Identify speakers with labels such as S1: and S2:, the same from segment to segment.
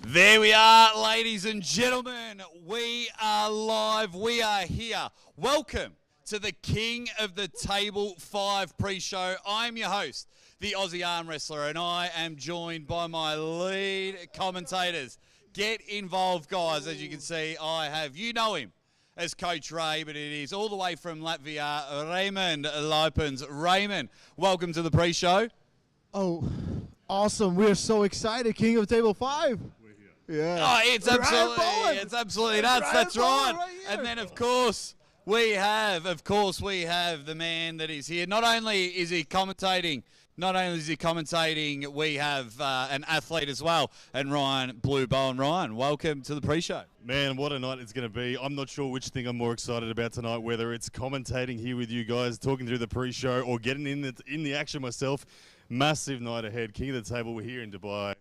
S1: There we are, ladies and gentlemen. We are live. We are here. Welcome to the King of the Table 5 pre-show. I'm your host, the Aussie Arm Wrestler, and I am joined by my lead commentators. Get involved, guys. As you can see, I have, you know him as Coach Ray, but it is all the way from Latvia, Raymond Lopens. Raymond, welcome to the pre-show.
S2: Oh, awesome. We're so excited. King of Table 5. We're here. Yeah.
S1: Oh, it's absolutely nuts. That's right. And then, of course, we have the man that is here. Not only is he commentating, we have an athlete as well, and Ryan Blue Bowen. Ryan, welcome to the pre-show.
S3: Man, what a night it's going to be. I'm not sure which thing I'm more excited about tonight, whether it's commentating here with you guys, talking through the pre-show, or getting in the action myself. Massive night ahead. King of the Table, we're here in Dubai.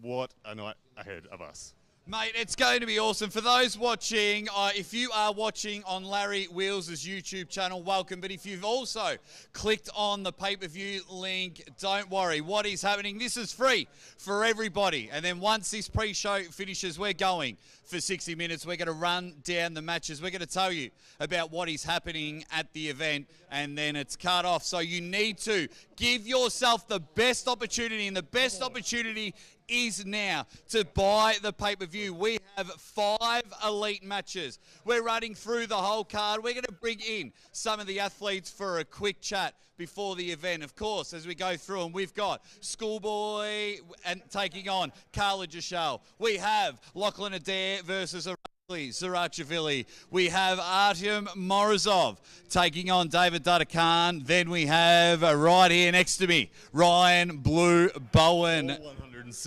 S3: What a night ahead of us.
S1: Mate, it's going to be awesome. For those watching, if you are watching on Larry Wheels' YouTube channel, welcome. But if you've also clicked on the pay-per-view link, don't worry. What is happening? This is free for everybody. And then once this pre-show finishes, we're going for 60 minutes. We're going to run down the matches. We're going to tell you about what is happening at the event, and then it's cut off. So you need to give yourself the best opportunity, and the best opportunity is now to buy the pay-per-view. We have 5 elite matches. We're running through the whole card. We're going to bring in some of the athletes for a quick chat before the event. Of course, as we go through them, we've got Schoolboy and taking on Carla, Jishelle. We have Lachlan, Adair versus Irakli, Zirakashvili. We have Artem, Morozov taking on Davit, Dadikyan. Then we have right here next to me, Ryan Blue Bowen.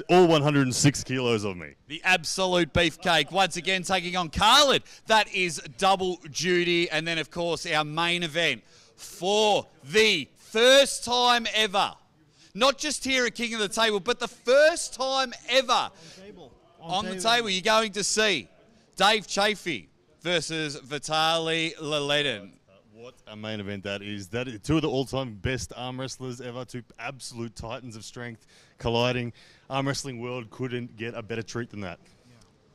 S3: All 106 kilos of me.
S1: The absolute beefcake. Once again, taking on Khaled. That is double duty. And then, of course, our main event for the first time ever. Not just here at King of the Table, but the first time ever on the table. You're going to see Dave Chaffee versus Vitali Laletin.
S3: What a main event that is. That is 2 of the all-time best arm wrestlers ever, 2 absolute titans of strength colliding. Arm wrestling world couldn't get a better treat than that.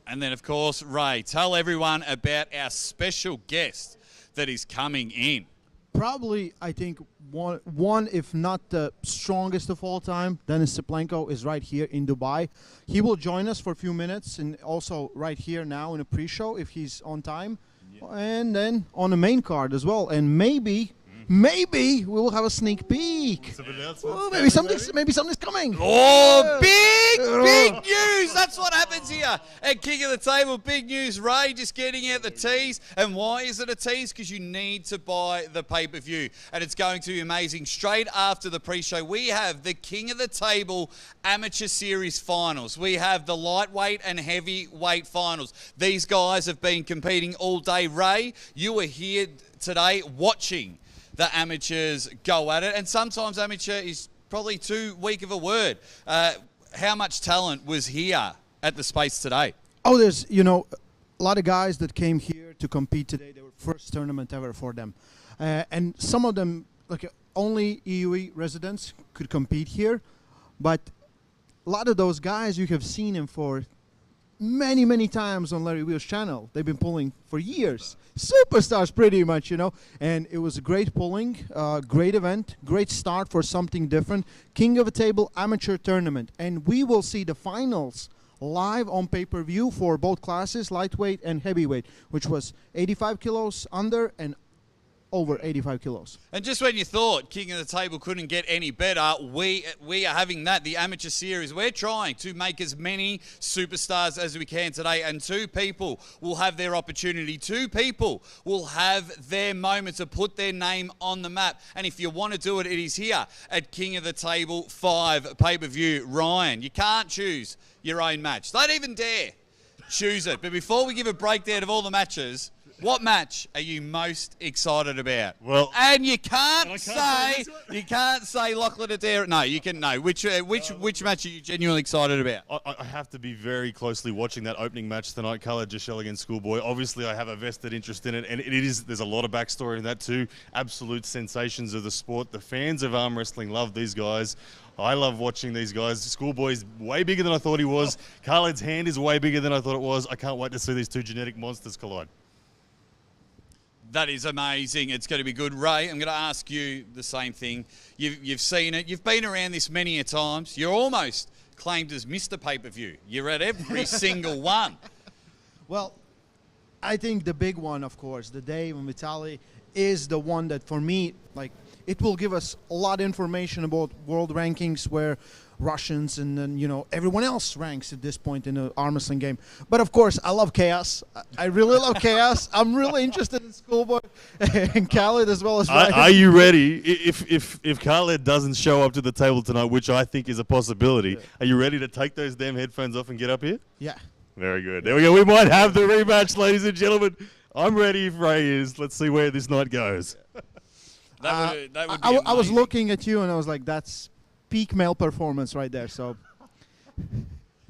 S1: And then, of course, Ray, tell everyone about our special guest that is coming in.
S2: Probably, I think, one, if not the strongest of all time, Dennis Ciplenko is right here in Dubai. He will join us for a few minutes, and also right here now in a pre-show if he's on time. And then on the main card as well. And maybe we will have a sneak peek. Oh, maybe something's coming.
S1: Oh, big news. That's what happens here at King of the Table. Big news. Ray just getting out the tease. And why is it a tease? Because you need to buy the pay-per-view. And it's going to be amazing. Straight after the pre-show, we have the King of the Table Amateur Series Finals. We have the lightweight and heavyweight finals. These guys have been competing all day. Ray, you were here today watching the amateurs go at it, and sometimes amateur is probably too weak of a word. How much talent was here at the space today?
S2: Oh, there's, a lot of guys that came here to compete today. They were first tournament ever for them. And some of them, only EUE residents could compete here. But a lot of those guys, you have seen them for many times on Larry Wheels' channel. They've been pulling for years. Superstars pretty much, and it was a great pulling, great event, great start for something different. King of the Table Amateur Tournament, and we will see the finals live on pay-per-view for both classes, lightweight and heavyweight, which was 85 kilos under and over 85 kilos.
S1: And just when you thought King of the Table couldn't get any better, we are having that, the amateur series. We're trying to make as many superstars as we can today, and 2 people will have their opportunity. 2 people will have their moment to put their name on the map. And if you want to do it, it is here at King of the Table 5 pay-per-view. Ryan, you can't choose your own match. Don't even dare choose it. But before we give a breakdown of all the matches, what match are you most excited about?
S3: Well,
S1: and you can't say Lachlan Adair. No, you can. No, which match are you genuinely excited about?
S3: I have to be very closely watching that opening match tonight, Khaled, Jishelle against Schoolboy. Obviously, I have a vested interest in it, and there's a lot of backstory in that too. Absolute sensations of the sport. The fans of arm wrestling love these guys. I love watching these guys. Schoolboy's way bigger than I thought he was. Khaled's hand is way bigger than I thought it was. I can't wait to see these two genetic monsters collide.
S1: That is amazing. It's going to be good. Ray, I'm going to ask you the same thing. You've seen it. You've been around this many a times. You're almost claimed as Mr. Pay-Per-View. You're at every single one.
S2: Well, I think the big one, of course, the day when Vitali is the one that, for me, like, it will give us a lot of information about world rankings where Russians and then, you know, everyone else ranks at this point in the arm wrestling game. But, of course, I love chaos. I really love chaos. I'm really interested in Schoolboy and Khaled as well as Ryan.
S3: Are you ready? If Khaled doesn't show up to the table tonight, which I think is a possibility, are you ready to take those damn headphones off and get up here?
S2: Yeah.
S3: Very good. There we go. We might have the rematch, ladies and gentlemen. I'm ready if Ray is. Let's see where this night goes.
S1: That would be
S2: I was
S1: amazing.
S2: looking at you and I was like, that's peak male performance right there. So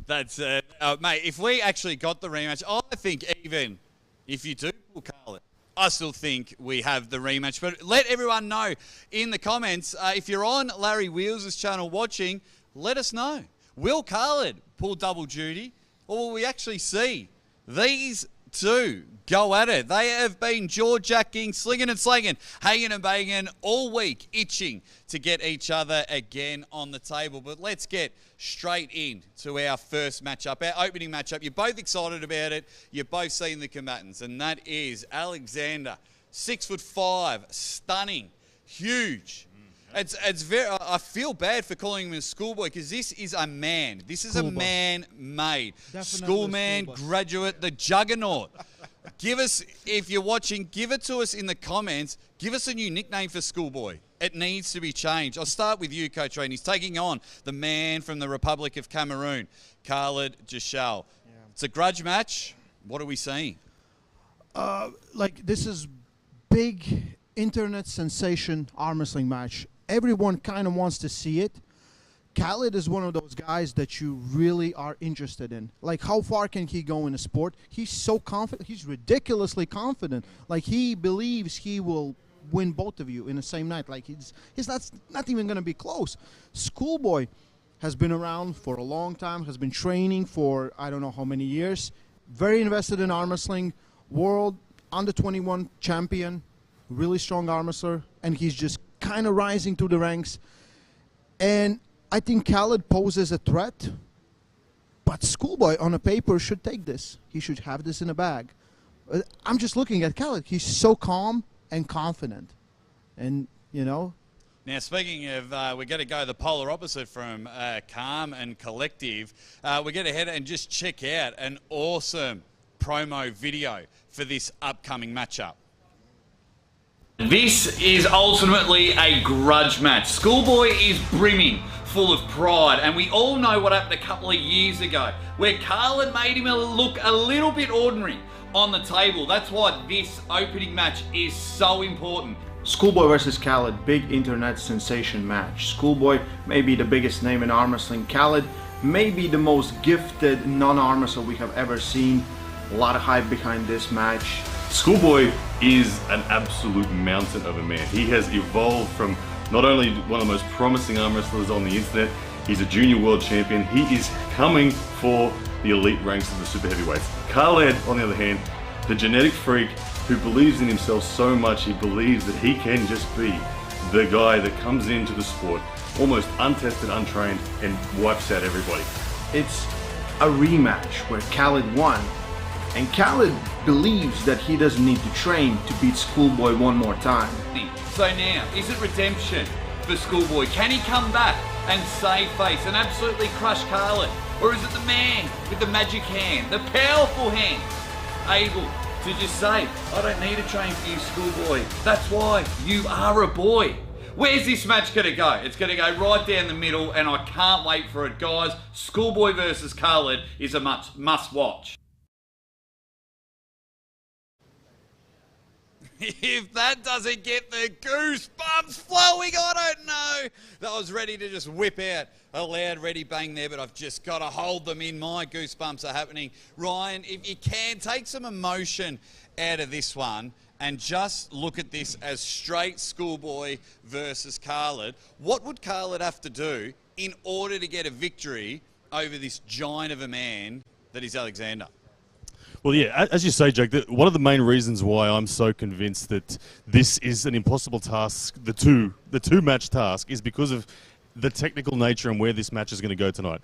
S1: That's, mate, if we actually got the rematch, I think even if you do pull Carla, I still think we have the rematch. But let everyone know in the comments, if you're on Larry Wheels' channel watching, let us know. Will Khaled pull double duty, or will we actually see these two go at it? They have been jaw-jacking, slinging and slanging, hanging and banging all week, itching to get each other again on the table. But let's get straight in to our first matchup, our opening matchup. You're both excited about it. You've both seen the combatants, and that is Alexander, 6'5", stunning, huge. It's very. I feel bad for calling him a schoolboy because this is a man. This is
S2: Schoolboy.
S1: a man-made
S2: Definitely
S1: schoolman,
S2: schoolboy.
S1: graduate, the juggernaut. Give us, if you're watching, give it to us in the comments. Give us a new nickname for Schoolboy. It needs to be changed. I'll start with you, Coach Rain. He's taking on the man from the Republic of Cameroon, Khalid Jishelle. Yeah. It's a grudge match. What are we seeing?
S2: like, this is big internet sensation arm wrestling match. Everyone kind of wants to see it. Khaled is one of those guys that you really are interested in. Like, how far can he go in a sport? He's so confident. He's ridiculously confident. Like, he believes he will win both of you in the same night. Like, he's not even going to be close. Schoolboy has been around for a long time, has been training for I don't know how many years. Very invested in arm wrestling. World under-21 champion. Really strong arm wrestler. And he's just kind of rising through the ranks. And I think Khaled poses a threat, but Schoolboy on a paper should take this. He should have this in a bag. I'm just looking at Khaled. He's so calm and confident. And, you know.
S1: Now, speaking of, we're going to go the polar opposite from calm and collective. We're going to head and just check out an awesome promo video for this upcoming matchup. This is ultimately a grudge match. Schoolboy is brimming full of pride, and we all know what happened a couple of years ago, where Carla made him look a little bit ordinary on the table. That's why this opening match is so important.
S2: Schoolboy versus Khaled, big internet sensation match. Schoolboy may be the biggest name in arm wrestling. Khaled may be the most gifted non-arm wrestler we have ever seen. A lot of hype behind this match.
S3: Schoolboy is an absolute mountain of a man. He has evolved from not only one of the most promising arm wrestlers on the internet, he's a junior world champion. He is coming for the elite ranks of the super heavyweights. Khaled, on the other hand, the genetic freak who believes in himself so much, he believes that he can just be the guy that comes into the sport almost untested, untrained, and wipes out everybody.
S2: It's a rematch where Khaled won. And Khaled believes that he doesn't need to train to beat Schoolboy one more time.
S1: So now, is it redemption for Schoolboy? Can he come back and save face and absolutely crush Carla? Or is it the man with the magic hand, the powerful hand, able to just say, I don't need to train for you, Schoolboy. That's why you are a boy. Where's this match going to go? It's going to go right down the middle, and I can't wait for it, guys. Schoolboy versus Khaled is a must watch. If that doesn't get the goosebumps flowing, I don't know. I was ready to just whip out a loud ready bang there, but I've just got to hold them in. My goosebumps are happening. Ryan, if you can, take some emotion out of this one and just look at this as straight Schoolboy versus Khaled. What would Khaled have to do in order to get a victory over this giant of a man that is Alexander?
S3: Well, yeah, as you say, Jake, one of the main reasons why I'm so convinced that this is an impossible task, the two-match task, is because of the technical nature and where this match is going to go tonight.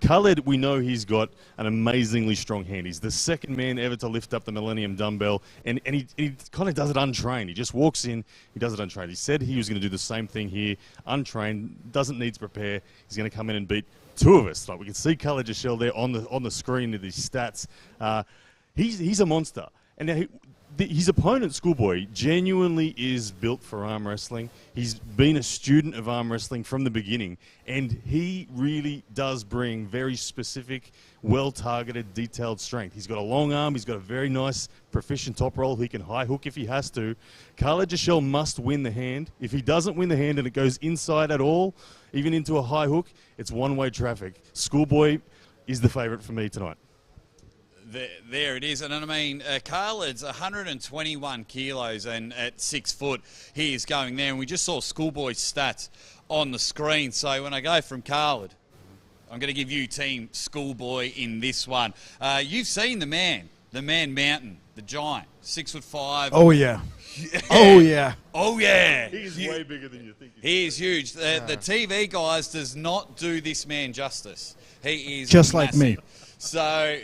S3: Khaled, we know he's got an amazingly strong hand. He's the second man ever to lift up the Millennium Dumbbell, and he kind of does it untrained. He just walks in, he does it untrained. He said he was going to do the same thing here, untrained, doesn't need to prepare. He's going to come in and beat two of us. Like, we can see Khaled Jishelle there on the screen with his stats. He's a monster. And now his opponent, Schoolboy, genuinely is built for arm wrestling. He's been a student of arm wrestling from the beginning, and he really does bring very specific, well-targeted, detailed strength. He's got a long arm. He's got a very nice, proficient top roll. He can high hook if he has to. Khaled Jishelle must win the hand. If he doesn't win the hand and it goes inside at all, even into a high hook, it's one-way traffic. Schoolboy is the favourite for me tonight.
S1: There it is, and I mean, Khaled's 121 kilos, and at 6 foot, he is going there, and we just saw Schoolboy's stats on the screen. So when I go from Khaled, I'm going to give you Team Schoolboy in this one. You've seen the man mountain, the giant, 6'5".
S2: Oh yeah. Oh yeah.
S1: Oh yeah.
S3: He's way bigger than you think.
S1: He is huge. The TV guys does not do this man justice. He is
S2: just
S1: massive.
S2: like me.
S1: So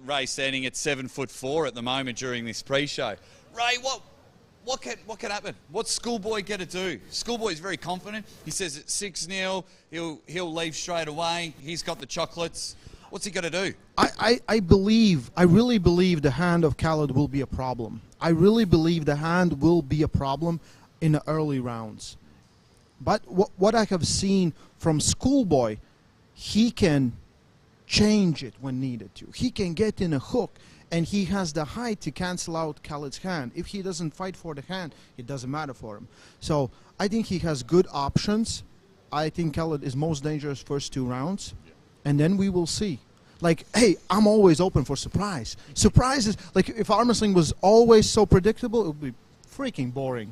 S1: Ray standing at 7'4" at the moment during this pre-show. Ray, what can happen? What's Schoolboy going to do? Schoolboy's very confident. He says it's 6-0. He'll leave straight away. He's got the chocolates. What's he going to do?
S2: I really believe the hand of Khaled will be a problem. I really believe the hand will be a problem in the early rounds. But what I have seen from Schoolboy, he can change it when needed to. He can get in a hook, and he has the height to cancel out Khaled's hand. If he doesn't fight for the hand, it doesn't matter for him. So I think he has good options. I think Khaled is most dangerous first 2 rounds, and then we will see. Like, hey, I'm always open for surprise. Surprises, like if arm wrestling was always so predictable, it would be freaking boring.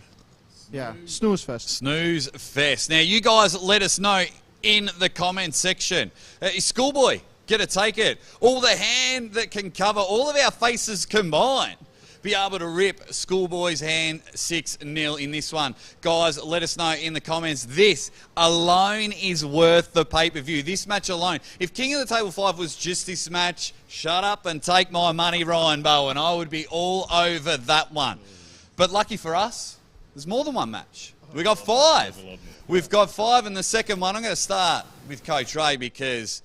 S2: Yeah, snooze fest.
S1: Snooze fest. Now, you guys let us know in the comments section. Is Schoolboy going to take it? All the hand that can cover all of our faces combined, be able to rip Schoolboy's hand 6-0 in this one. Guys, let us know in the comments. This alone is worth the pay-per-view. This match alone. If King of the Table 5 was just this match, shut up and take my money, Ryan Bowen. I would be all over that one. But lucky for us, there's more than one match. We got 5. We've got 5 in the second one. I'm going to start with Coach Ray because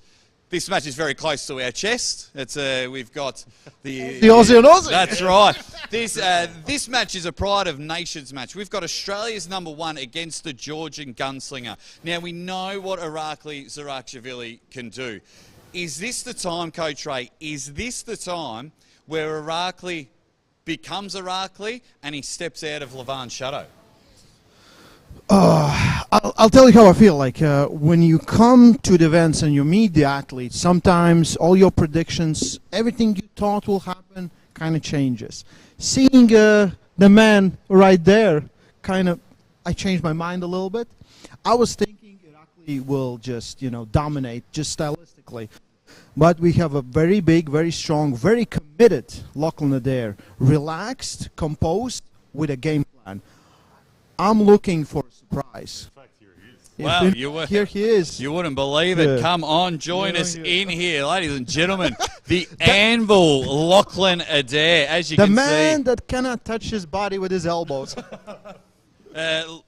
S1: this match is very close to our chest. It's we've got the
S2: Aussie and Aussie.
S1: That's right. This match is a Pride of Nations match. We've got Australia's #1 against the Georgian gunslinger. Now we know what Irakli Zirakashvili can do. Is this the time, Coach Ray? Is this the time where Irakli becomes Irakli and he steps out of Levan's shadow?
S2: I'll tell you how I feel. Like when you come to the events and you meet the athletes, sometimes all your predictions, everything you thought will happen, kind of changes. Seeing the man right there, I changed my mind a little bit. I was thinking Irakli will just, dominate, just stylistically. But we have a very big, very strong, very committed Lachlan Adair, relaxed, composed, with a game plan. I'm looking for a surprise.
S3: In fact, here he is.
S1: Wow,
S2: here he is.
S1: You wouldn't believe it. Come on, join us in here, ladies and gentlemen. The Anvil, Lachlan Adair, as you can see.
S2: The man that cannot touch his body with his elbows.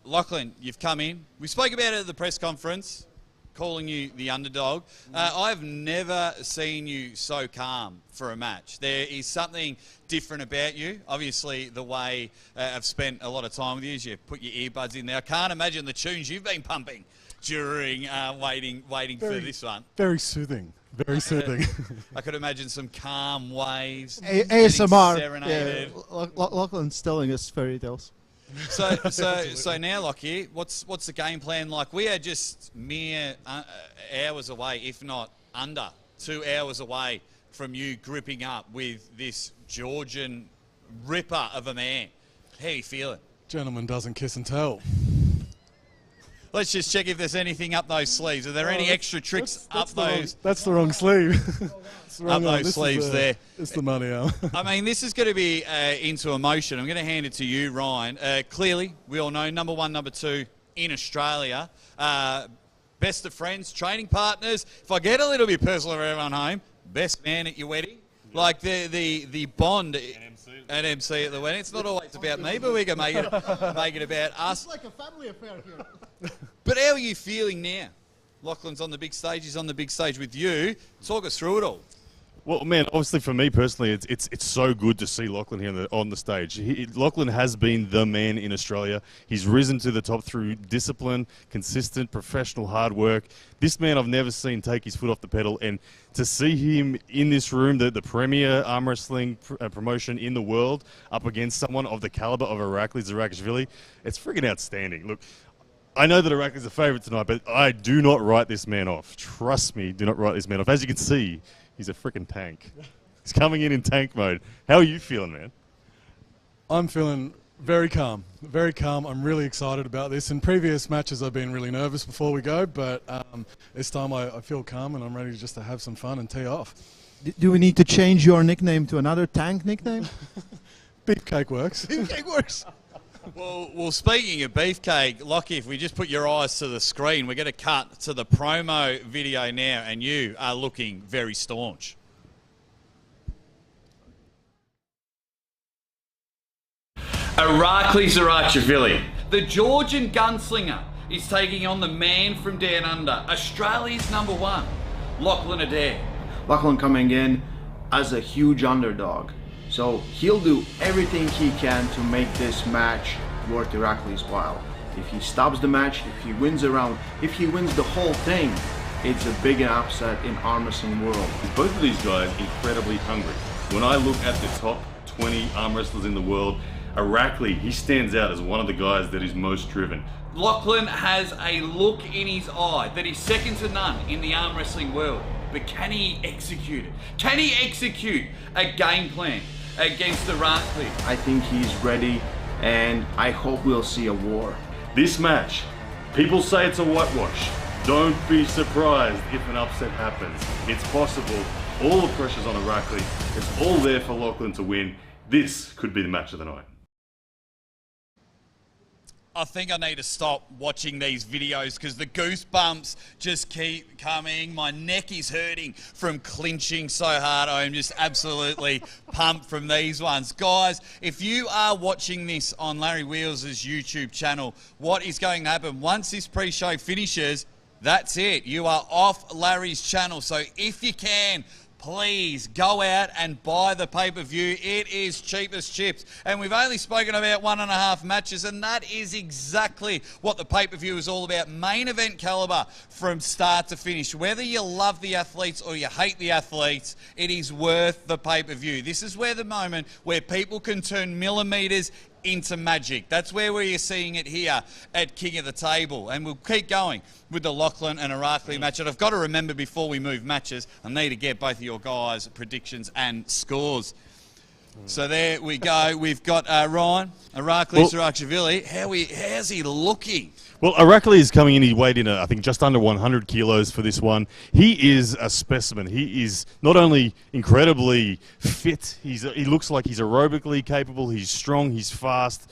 S1: Lachlan, you've come in. We spoke about it at the press conference, calling you the underdog. I've never seen you so calm for a match. There is something different about you. Obviously, the way I've spent a lot of time with you is you put your earbuds in there. I can't imagine the tunes you've been pumping during waiting for this one.
S4: Very soothing. Very soothing.
S1: I could imagine some calm waves.
S2: ASMR.
S1: Serenaded.
S2: Yeah, Lachlan's telling us fairy tales.
S1: So now, Lockie, what's the game plan like? We are just mere hours away, if not under 2 hours away from you gripping up with this Georgian ripper of a man. How are you feeling?
S4: Gentleman doesn't kiss and tell.
S1: Let's just check if there's anything up those sleeves. Are there any extra tricks up those?
S4: That's the wrong sleeve. It's the
S1: Up
S4: wrong
S1: those
S4: one. This
S1: sleeves
S4: is,
S1: there.
S4: It's the money arm.
S1: I mean, this is going to be into emotion. I'm going to hand it to you, Ryan. Clearly, we all know number one, number two in Australia. Best of friends, training partners. If I get a little bit personal for everyone home, best man at your wedding. Like the bond at MC at the wedding. It's not always about me, but we can make it about us.
S2: It's like a family affair here.
S1: But how are you feeling now? Lachlan's on the big stage. He's on the big stage with you. Talk us through it all.
S3: Well, man, obviously for me personally, it's so good to see Lachlan here on the stage. Lachlan has been the man in Australia. He's risen to the top through discipline, consistent, professional hard work. This man I've never seen take his foot off the pedal, and to see him in this room, the premier arm wrestling promotion in the world, up against someone of the caliber of Irakli, Zirakashvili, it's freaking outstanding. Look, I know that Irakli's a favourite tonight, but I do not write this man off. Trust me, do not write this man off. As you can see, he's a freaking tank. He's coming in tank mode. How are you feeling, man?
S4: I'm feeling very calm. Very calm. I'm really excited about this. In previous matches, I've been really nervous before we go, but this time I feel calm and I'm ready just to have some fun and tee off.
S2: Do we need to change your nickname to another tank nickname?
S4: Beefcake works.
S2: Beefcake works.
S1: Well, speaking of beefcake, Lockie, if we just put your eyes to the screen, we're going to cut to the promo video now, and you are looking very staunch. Irakli Zirakashvili, the Georgian gunslinger, is taking on the man from down under, Australia's number one, Lachlan Adair.
S5: Lachlan coming in as a huge underdog. So he'll do everything he can to make this match worth Irakli's while. If he stops the match, if he wins a round, if he wins the whole thing, it's a big upset in arm wrestling world.
S3: Both of these guys incredibly hungry. When I look at the top 20 arm wrestlers in the world, Irakli, he stands out as one of the guys that is most driven.
S1: Lachlan has a look in his eye that is second to none in the arm wrestling world. But can he execute it? Can he execute a game plan against Irakli?
S5: I think he's ready, and I hope we'll see a war.
S3: This match, people say it's a whitewash. Don't be surprised if an upset happens. It's possible. All the pressure's on Irakli. It's all there for Lachlan to win. This could be the match of the night.
S1: I think I need to stop watching these videos because the goosebumps just keep coming. My neck is hurting from clinching so hard. I'm just absolutely pumped from these ones. Guys, if you are watching this on Larry Wheels' YouTube channel, what is going to happen? Once this pre-show finishes, that's it. You are off Larry's channel. So if you can, please go out and buy the pay-per-view. It is cheap as chips. And we've only spoken about 1.5 matches, and that is exactly what the pay-per-view is all about. Main event caliber from start to finish. Whether you love the athletes or you hate the athletes, it is worth the pay-per-view. This is where the moment where people can turn millimeters into magic. That's where we're seeing it here at King of the Table. And we'll keep going with the Lachlan and Irakli match. And I've got to remember before we move matches, I need to get both of your guys' predictions and scores. So there we go. We've got Ryan, Irakli Zirakashvili. How's he looking?
S3: Well, Irakli is coming in. He weighed in, I think, just under 100 kilos for this one. He is a specimen. He is not only incredibly fit, he looks like he's aerobically capable. He's strong. He's fast.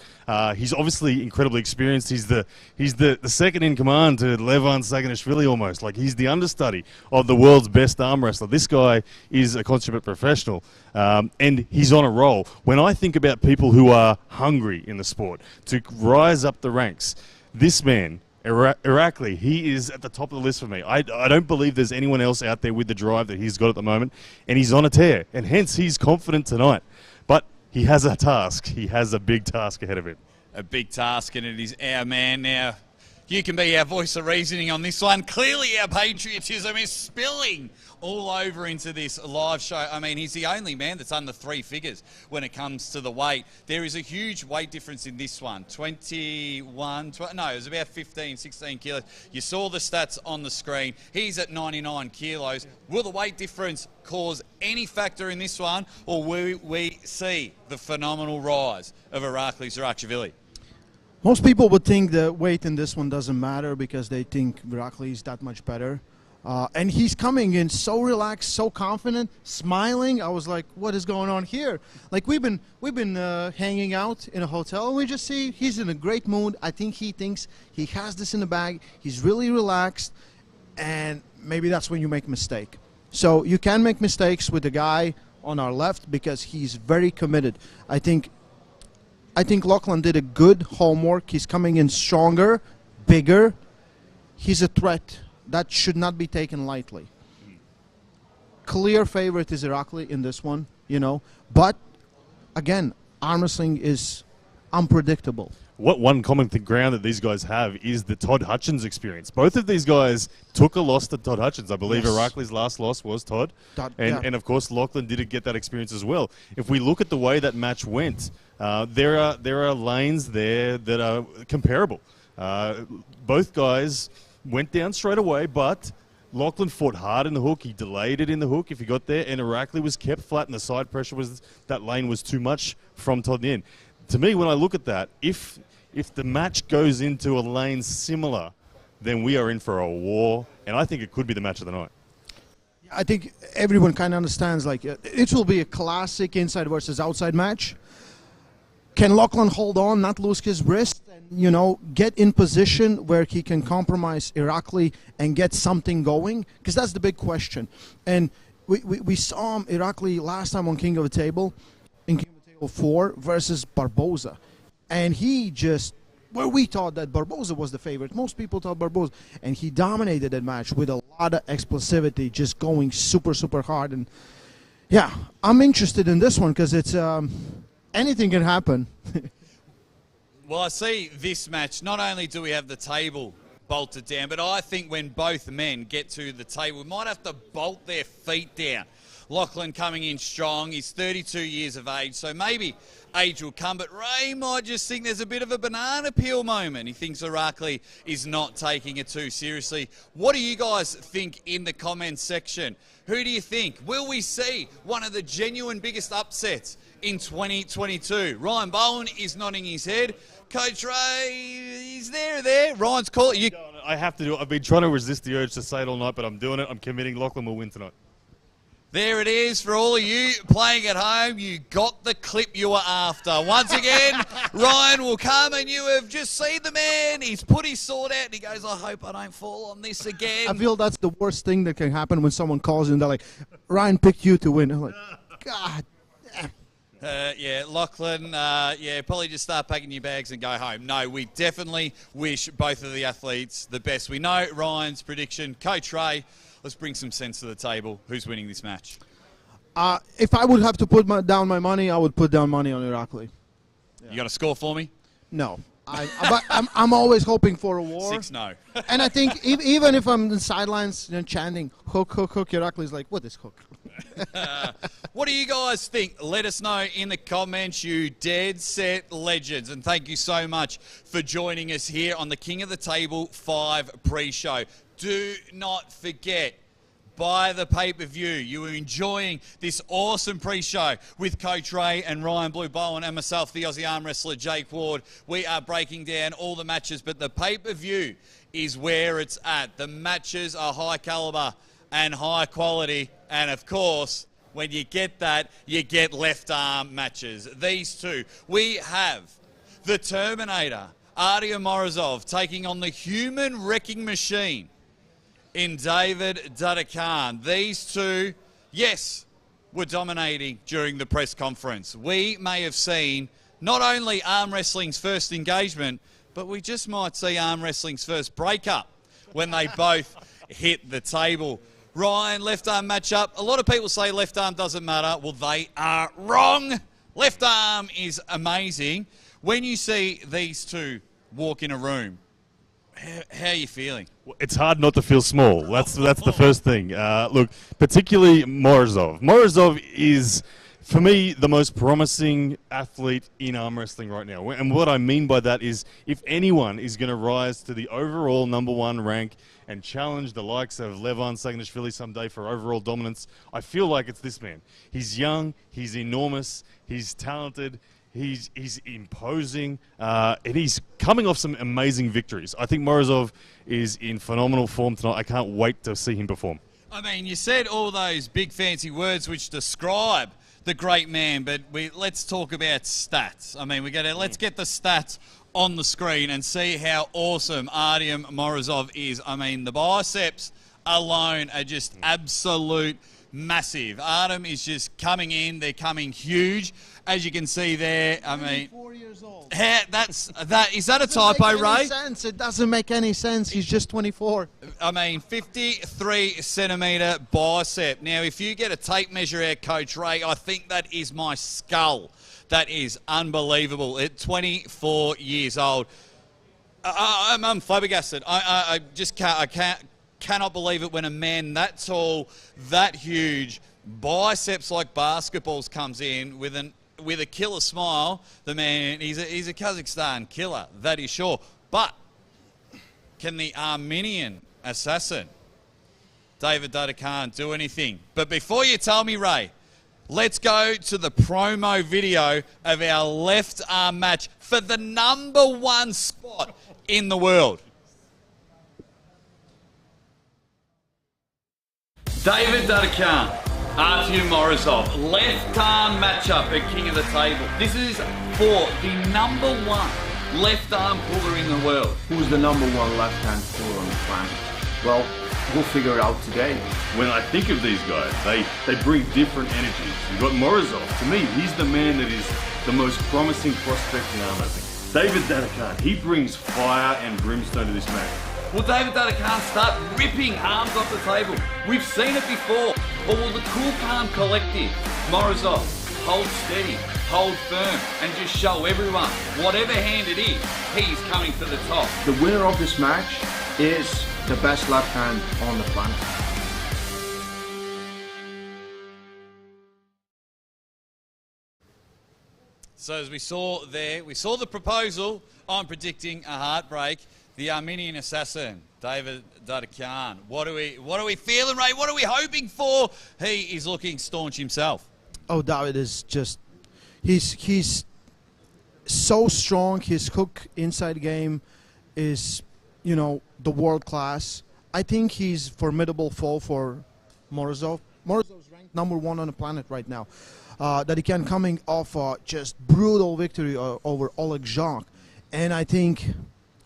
S3: He's obviously incredibly experienced. He's the second in command to Levan Saganishvili almost. Like, he's the understudy of the world's best arm wrestler. This guy is a consummate professional, and he's on a roll. When I think about people who are hungry in the sport to rise up the ranks, this man, Irakli, he is at the top of the list for me. I don't believe there's anyone else out there with the drive that he's got at the moment, and he's on a tear, and hence he's confident tonight. But he has a task. He has a big task ahead of him.
S1: A big task, and it is our man now. You can be our voice of reasoning on this one. Clearly our patriotism is spilling all over into this live show. I mean, he's the only man that's under 3 figures when it comes to the weight. There is a huge weight difference in this one. No, it was about 15, 16 kilos. You saw the stats on the screen. He's at 99 kilos. Will the weight difference cause any factor in this one, or will we see the phenomenal rise of Irakli Zirakashvili?
S2: Most people would think the weight in this one doesn't matter because they think Irakli is that much better. And he's coming in so relaxed, so confident, smiling. I was like, what is going on here? Like, we've been hanging out in a hotel, and we just see he's in a great mood. I think he thinks he has this in the bag. He's really relaxed, and maybe that's when you make a mistake. So you can make mistakes with the guy on our left because he's very committed. I think Lachlan did a good homework. He's coming in stronger, bigger. He's a threat. That should not be taken lightly. Clear favorite is Irakli in this one, you know. But, again, arm wrestling is unpredictable.
S3: What one common ground that these guys have is the Todd Hutchins experience. Both of these guys took a loss to Todd Hutchins. I believe
S2: Yes.
S3: Irakli's last loss was Todd. And of course, Lachlan didn't get that experience as well. If we look at the way that match went, there are lanes there that are comparable. Both guys went down straight away, but Lachlan fought hard in the hook. He delayed it in the hook if he got there, and Irakli was kept flat, and the side pressure was, that lane was too much from Todd in the end. To me, when I look at that, if the match goes into a lane similar, then we are in for a war, and I think it could be the match of the night.
S2: I think everyone kind of understands, like, it will be a classic inside versus outside match. Can Lachlan hold on, not lose his wrist, and, you know, get in position where he can compromise Irakli and get something going? Because that's the big question. And we saw Irakli last time on King of the Table, in King of the Table 4 versus Barboza. And he just, where we thought that Barboza was the favorite, most people thought Barboza, and he dominated that match with a lot of explosivity, just going super, super hard. And yeah, I'm interested in this one because it's anything can happen.
S1: Well, I see this match, not only do we have the table bolted down, but I think when both men get to the table, we might have to bolt their feet down. Lachlan coming in strong. He's 32 years of age, so maybe age will come, but Ray might just think there's a bit of a banana peel moment. He thinks Irakli is not taking it too seriously. What do you guys think in the comments section? Who do you think? Will we see one of the genuine biggest upsets in 2022? Ryan Bowen is nodding his head. Coach Ray, is there. Ryan's calling.
S3: I have to do it. I've been trying to resist the urge to say it all night, but I'm doing it. I'm committing. Lachlan will win tonight.
S1: There it is for all of you playing at home. You got the clip you were after. Once again, Ryan will come and you have just seen the man. He's put his sword out and he goes, I hope I don't fall on this again.
S2: I feel that's the worst thing that can happen when someone calls you and they're like, Ryan picked you to win. I'm like, God.
S1: Yeah, Lachlan, probably just start packing your bags and go home. No, we definitely wish both of the athletes the best. We know Ryan's prediction. Coach Ray, let's bring some sense to the table. Who's winning this match?
S2: If I would have to put down my money, I would put down money on Irakli.
S1: Yeah. You got a score for me?
S2: No. But I'm always hoping for a war.
S1: 6-0.
S2: And I think even if I'm in the sidelines chanting, hook, hook, hook, Irakli's like, what is hook?
S1: What do you guys think? Let us know in the comments, you dead set legends. And thank you so much for joining us here on the King of the Table 5 pre-show. Do not forget, buy the pay-per-view. You are enjoying this awesome pre-show with Coach Ray and Ryan Blue Bowen and myself, the Aussie arm wrestler Jake Ward. We are breaking down all the matches, but the pay-per-view is where it's at. The matches are high caliber and high quality, and of course, when you get that, you get left arm matches. These two, we have the Terminator, Artem Morozov, taking on the human wrecking machine in Dadikyan. These two, yes, were dominating during the press conference. We may have seen not only arm wrestling's first engagement, but we just might see arm wrestling's first breakup when they both hit the table. Ryan, left arm matchup. A lot of people say left arm doesn't matter. Well, they are wrong. Left arm is amazing. When you see these two walk in a room, how are you feeling?
S3: It's hard not to feel small. That's the first thing. Look, particularly Morozov. Morozov is, for me, the most promising athlete in arm wrestling right now. And what I mean by that is, if anyone is going to rise to the overall #1 rank and challenge the likes of Levon Sagnashvili someday for overall dominance, I feel like it's this man. He's young, he's enormous, he's talented, He's imposing, and he's coming off some amazing victories. I think Morozov is in phenomenal form tonight. I can't wait to see him perform.
S1: I mean, you said all those big fancy words which describe the great man, but let's talk about stats. I mean, let's get the stats on the screen and see how awesome Artem Morozov is. I mean, the biceps alone are just absolute massive. Artem is just coming in. They're coming huge. As you can see there, I mean...
S2: 4 years old.
S1: Is that a typo, Ray?
S2: It doesn't make any sense. He's just 24.
S1: I mean, 53 centimetre bicep. Now, if you get a tape measure out, Coach Ray, I think that is my skull. That is unbelievable. At 24 years old. I'm flabbergasted. I just cannot believe it when a man that tall, that huge, biceps like basketballs comes in with a killer smile. The man, he's a Kazakhstan killer, that is sure. But can the Armenian assassin, David Dadikyan, do anything? But before you tell me, Ray, let's go to the promo video of our left arm match for the #1 spot in the world. David Dadikyan, Artem Morozov, left arm matchup at King of the Table. This is for the #1 left arm puller in the world.
S5: Who's the #1 left-hand puller on the planet? Well, we'll figure it out today.
S3: When I think of these guys, they bring different energies. You've got Morozov. To me, he's the man that is the most promising prospect in arm wrestling. David Dadikyan, he brings fire and brimstone to this match.
S1: Will David Dadikyan start ripping arms off the table? We've seen it before. Or will the Cool Calm Collective, Morozov, hold steady, hold firm, and just show everyone, whatever hand it is, he's coming to the top?
S5: The winner of this match is the best left hand on the planet.
S1: So as we saw there, we saw the proposal. I'm predicting a heartbreak. The Armenian assassin, David Dadikyan. What are we feeling, Ray? What are we hoping for? He is looking staunch himself.
S2: Oh, David is just... He's so strong. His hook inside game is, you know, the world class. I think he's formidable foe for Morozov. Morozov's ranked #1 on the planet right now. Dadikyan coming off a just brutal victory over Oleg Zhang. And I think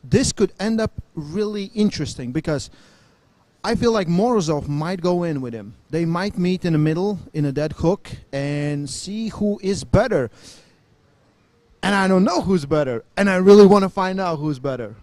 S2: this could end up really interesting because I feel like Morozov might go in with him. They might meet in the middle in a dead hook and see who is better. And I don't know who's better. And I really want to find out who's better.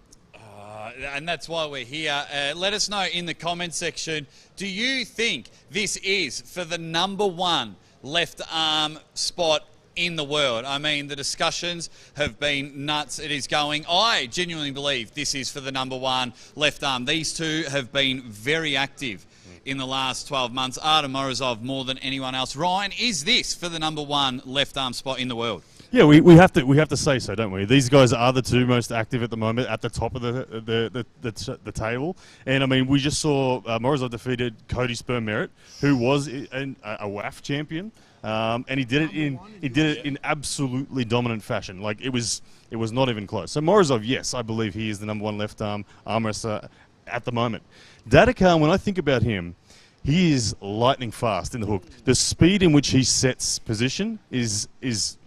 S1: And that's why we're here. Let us know in the comment section, do you think this is for the #1 left arm spot in the world? I mean, the discussions have been nuts. It is going. I genuinely believe this is for the #1 left arm. These two have been very active in the last 12 months. Artem Morozov more than anyone else. Ryan, is this for the #1 left arm spot in the world?
S3: Yeah, we have to say so, don't we? These guys are the two most active at the moment at the top of the table. And I mean, we just saw Morozov defeated Cody Sperm-Merritt, who was a WAF champion, and he did it in absolutely dominant fashion. Like it was not even close. So Morozov, yes, I believe he is the #1 left arm wrestler at the moment. Dadikyan, when I think about him, he is lightning fast in the hook. The speed in which he sets position is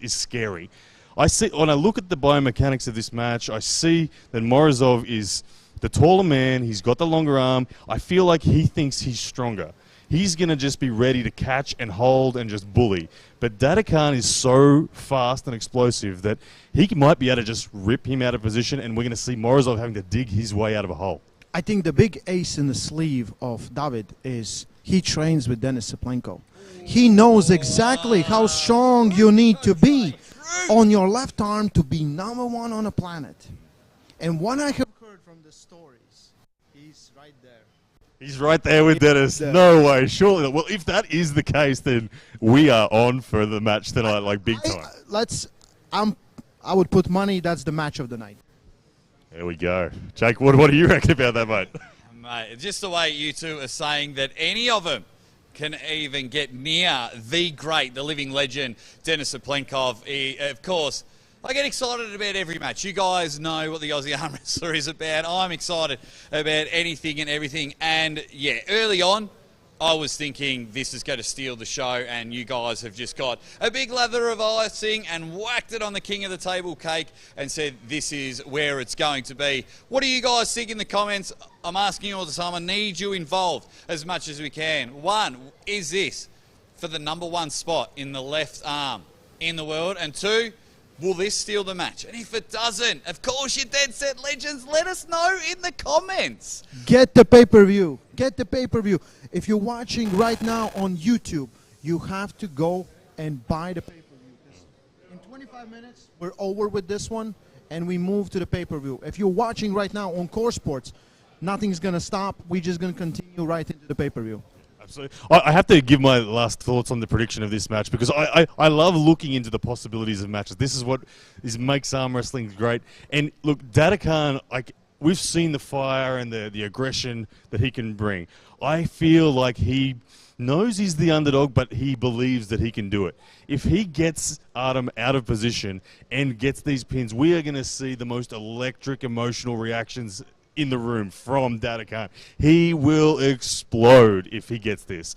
S3: scary. When I look at the biomechanics of this match, I see that Morozov is the taller man. He's got the longer arm. I feel like he thinks he's stronger. He's going to just be ready to catch and hold and just bully. But Dadikyan is so fast and explosive that he might be able to just rip him out of position, and we're going to see Morozov having to dig his way out of a hole.
S2: I think the big ace in the sleeve of Davit is he trains with Denis Saplenko. He knows exactly how strong you need to be on your left arm to be #1 on the planet. And what I have heard from the stories, he's right there.
S3: He's right there with Dennis. No way, surely. Well, if that is the case, then we are on for the match tonight, like big time.
S2: I would put money that's the match of the night.
S3: There we go. Jake, what do you reckon about that, mate?
S1: Mate, just the way you two are saying that any of them can even get near the great, the living legend, Denis Saplenkov. Of course, I get excited about every match. You guys know what the Aussie Arm Wrestler is about. I'm excited about anything and everything. And yeah, early on, I was thinking this is going to steal the show, and you guys have just got a big lather of icing and whacked it on the king of the table cake and said this is where it's going to be. What do you guys think in the comments? I'm asking you all the time. I need you involved as much as we can. One, is this for the #1 spot in the left arm in the world? And two, will this steal the match? And if it doesn't, of course, you're dead set legends. Let us know in the comments.
S2: Get the pay-per-view. Get the pay-per-view. If you're watching right now on YouTube, you have to go and buy the pay-per-view. In 25 minutes, we're over with this one, and we move to the pay-per-view. If you're watching right now on Core Sports, nothing's going to stop. We're just going to continue right into the pay-per-view.
S3: Absolutely. I have to give my last thoughts on the prediction of this match because I love looking into the possibilities of matches. This is what makes arm wrestling great. And look, Dadikyan, we've seen the fire and the aggression that he can bring. I feel like he knows he's the underdog, but he believes that he can do it. If he gets Artem out of position and gets these pins, we are going to see the most electric, emotional reactions in the room from Dadikyan. He will explode if he gets this.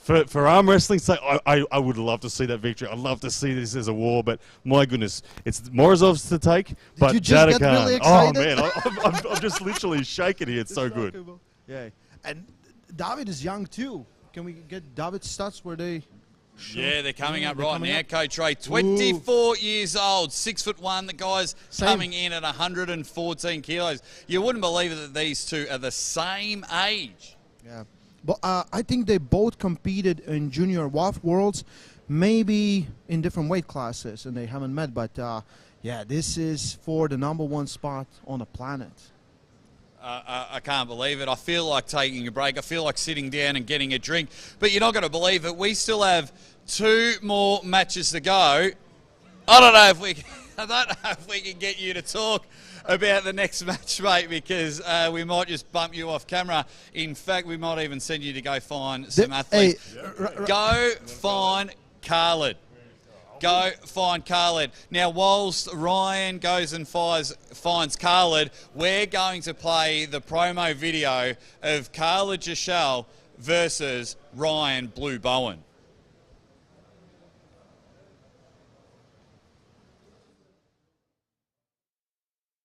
S3: Yeah. For arm wrestling's sake, I would love to see that victory. I'd love to see this as a war, but my goodness, it's Morozov's to take. But
S2: you just
S3: Dadikyan,
S2: get really excited?
S3: Oh man, I'm just literally shaking here. It's so good.
S2: Yeah, and Davit is young too. Can we get Davit's stats where they?
S1: Yeah, they're coming up right now, Coach Ray. 24 years old, 6'1". The guy's coming in at 114 kilos. You wouldn't believe it that these two are the same age.
S2: Yeah, but I think they both competed in Junior WAF Worlds, maybe in different weight classes, and they haven't met. But yeah, this is for the #1 spot on the planet.
S1: I can't believe it. I feel like taking a break. I feel like sitting down and getting a drink. But you're not going to believe it. We still have 2 more matches to go. I don't know if we can get you to talk about the next match, mate, because we might just bump you off camera. In fact, we might even send you to go find some athletes. Go find Khaled. Go find Khaled. Now, whilst Ryan goes and finds Khaled, we're going to play the promo video of Carla Jishelle versus Ryan Blue Bowen.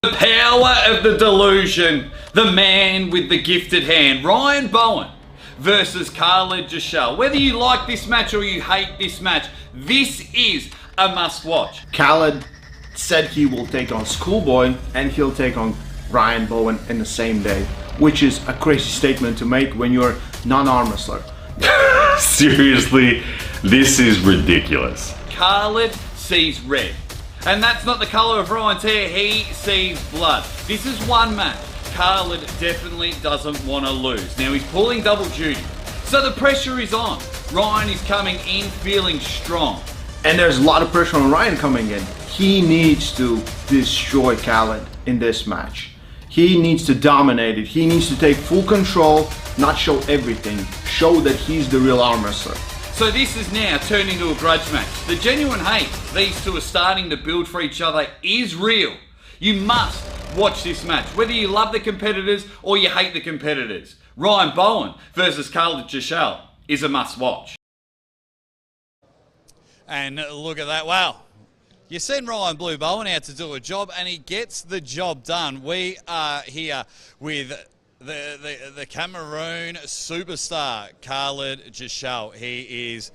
S1: The power of the delusion. The man with the gifted hand. Ryan Bowen versus Carla Jishelle. Whether you like this match or you hate this match, this is a must-watch.
S5: Khaled said he will take on Schoolboy and he'll take on Ryan Bowen in the same day, which is a crazy statement to make when you're non-arm wrestler.
S6: Seriously, this is ridiculous.
S1: Khaled sees red. And that's not the colour of Ryan's hair, he sees blood. This is one match Khaled definitely doesn't want to lose. Now he's pulling double duty, so the pressure is on. Ryan is coming in feeling strong.
S5: And there's a lot of pressure on Ryan coming in. He needs to destroy Khaled in this match. He needs to dominate it. He needs to take full control, not show everything. Show that he's the real arm wrestler.
S1: So this is now turned into a grudge match. The genuine hate these two are starting to build for each other is real. You must watch this match, whether you love the competitors or you hate the competitors. Ryan Bowen versus Carla Jishelle is a must watch. And look at that, wow. You send Ryan Blue Bowen out to do a job and he gets the job done. We are here with the Cameroon superstar, Khalid Jishelle. He is,